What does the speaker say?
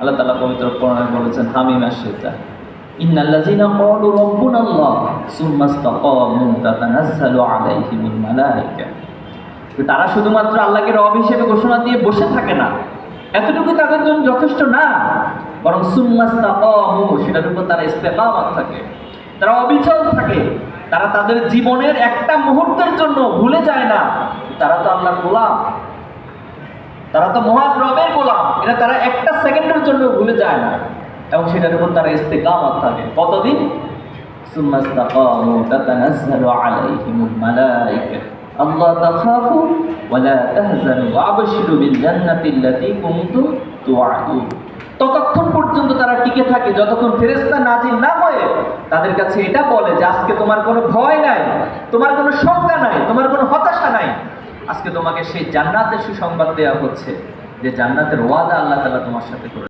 আল্লাহ তাআলা পবিত্র কোরআনে বলেছেন হামিম আশ-শিজা ইন্নাল্লাযীনা ক্বালু রাব্বুনাল্লাহ সুম্মা ইসতাকামু তাতানাজ্জালু আলাইহিমুল মালায়েকা। তারা শুধুমাত্র আল্লাহকে রব হিসেবে ঘোষণা দিয়ে বসে থাকে না, এতটুকু তাদের জন্য যথেষ্ট না, বরং সুম্মা ইসতাকামু, সেটার উপর তারা ইস্তেকামত থাকে, তারা অবিচল থাকে। তারা তাদের জীবনের একটা মুহূর্তের জন্য ভুলে যায় না তারা তো আল্লাহর গোলাম, তারা তো মহান রবের গোলাম, এটা তারা একটা সেকেন্ডের জন্য ভুলে যায় না, এবং সেটার উপর তারা ইস্তেকামত থাকে। কতদিন? সুম্মা ইসতাকামু তাতানাজ্জালু আলাইহিমুল মালায়েকা আল্লা তাখাফু ওয়া লা তাহজানু ওয়া আবশিরু বিল জান্নাতিল্লাতী কুনতুম তুআদুন। ততক্ষণ পর্যন্ত তারা টিকে থাকে যতক্ষণ ফেরেশতা নাজিল না হয়ে তাদের কাছে এটা বলে যে আজকে তোমার কোনো ভয় নাই, তোমার কোনো শঙ্কা নাই, তোমার কোনো হতাশা নাই, আজকে তোমাকে সেই জান্নাতের সুসংবাদ দেওয়া হচ্ছে যে জান্নাতের ওয়াদা আল্লাহ তাআলা তোমার সাথে করে।